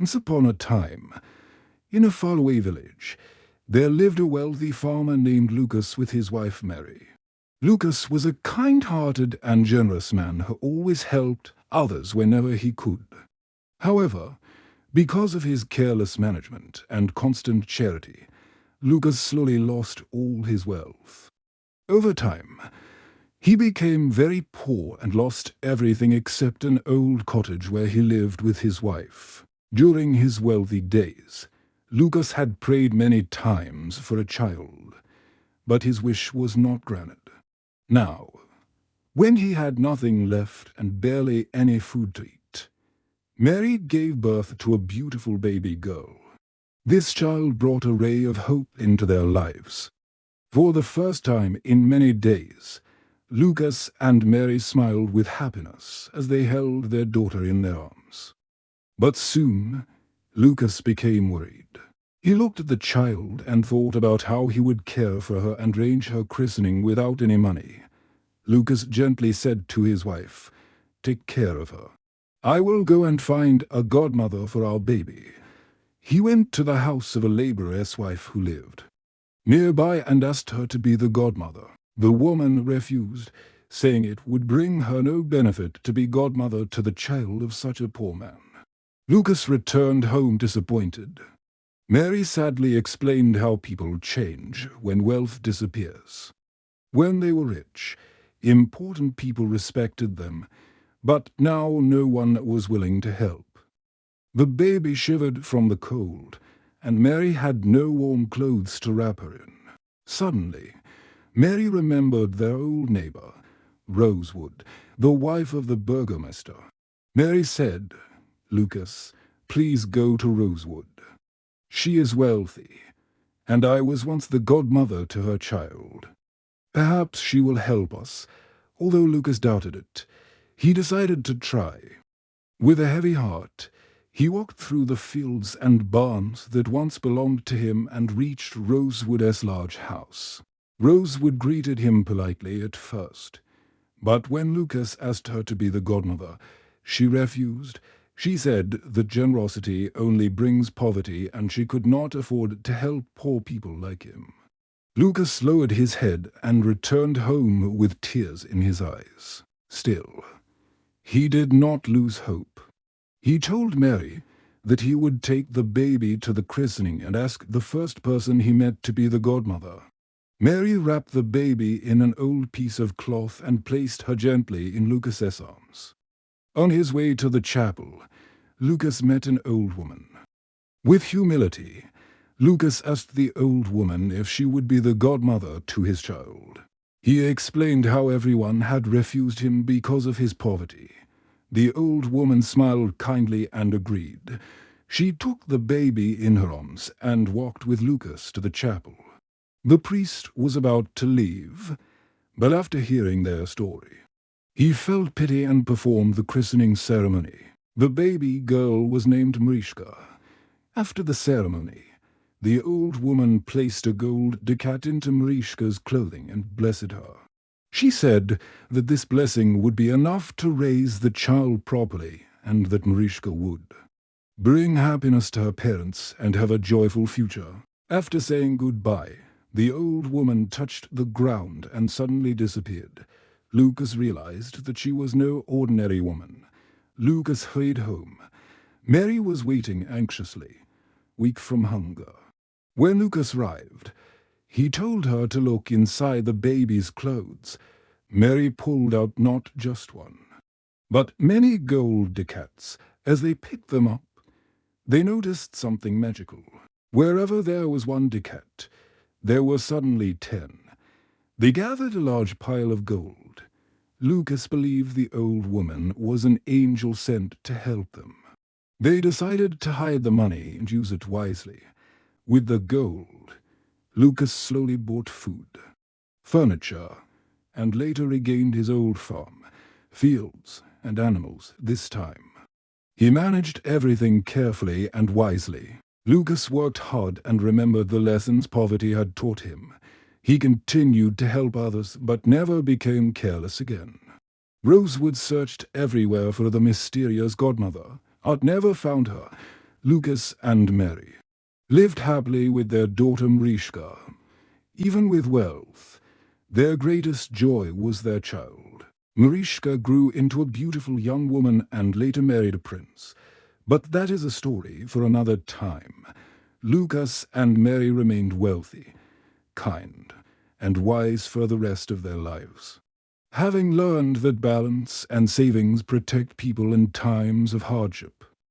Once upon a time, in a faraway village, there lived a wealthy farmer named Lucas with his wife Mary. Lucas was a kind-hearted and generous man who always helped others whenever he could. However, because of his careless management and constant charity, Lucas slowly lost all his wealth. Over time, he became very poor and lost everything except an old cottage where he lived with his wife. During his wealthy days, Lucas had prayed many times for a child, but his wish was not granted. Now, when he had nothing left and barely any food to eat, Mary gave birth to a beautiful baby girl. This child brought a ray of hope into their lives. For the first time in many days, Lucas and Mary smiled with happiness as they held their daughter in their arms. But soon, Lucas became worried. He looked at the child and thought about how he would care for her and arrange her christening without any money. Lucas gently said to his wife, "Take care of her. I will go and find a godmother for our baby." He went to the house of a laborer's wife who lived nearby and asked her to be the godmother. The woman refused, saying it would bring her no benefit to be godmother to the child of such a poor man. Lucas returned home disappointed. Mary sadly explained how people change when wealth disappears. When they were rich, important people respected them, but now no one was willing to help. The baby shivered from the cold, and Mary had no warm clothes to wrap her in. Suddenly, Mary remembered their old neighbor, Rosewood, the wife of the burgomaster. Mary said, "Lucas, please go to Rosewood. She is wealthy, and I was once the godmother to her child. Perhaps she will help us." Although Lucas doubted it, he decided to try. With a heavy heart, he walked through the fields and barns that once belonged to him and reached Rosewood's large house. Rosewood greeted him politely at first, but when Lucas asked her to be the godmother, she refused. She said that generosity only brings poverty and she could not afford to help poor people like him. Lucas lowered his head and returned home with tears in his eyes. Still, he did not lose hope. He told Mary that he would take the baby to the christening and ask the first person he met to be the godmother. Mary wrapped the baby in an old piece of cloth and placed her gently in Lucas's arms. On his way to the chapel, Lucas met an old woman. With humility, Lucas asked the old woman if she would be the godmother to his child. He explained how everyone had refused him because of his poverty. The old woman smiled kindly and agreed. She took the baby in her arms and walked with Lucas to the chapel. The priest was about to leave, but after hearing their story, he felt pity and performed the christening ceremony. The baby girl was named Mariska. After the ceremony, the old woman placed a gold ducat into Mariska's clothing and blessed her. She said that this blessing would be enough to raise the child properly and that Mariska would bring happiness to her parents and have a joyful future. After saying goodbye, the old woman touched the ground and suddenly disappeared. Lucas realized that she was no ordinary woman. Lucas hurried home. Mary was waiting anxiously, weak from hunger. When Lucas arrived, he told her to look inside the baby's clothes. Mary pulled out not just one, but many gold ducats. As they picked them up, they noticed something magical. Wherever there was one ducat, there were suddenly 10. They gathered a large pile of gold. Lucas believed the old woman was an angel sent to help them. They decided to hide the money and use it wisely. With the gold, Lucas slowly bought food, furniture, and later regained his old farm, fields, and animals this time. He managed everything carefully and wisely. Lucas worked hard and remembered the lessons poverty had taught him. He continued to help others but never became careless again. Rosewood searched everywhere for the mysterious godmother, but never found her. Lucas and Mary lived happily with their daughter Mariska. Even with wealth, their greatest joy was their child. Mariska grew into a beautiful young woman and later married a prince. But that is a story for another time. Lucas and Mary remained wealthy, kind, and wise for the rest of their lives. Having learned that balance and savings protect people in times of hardship,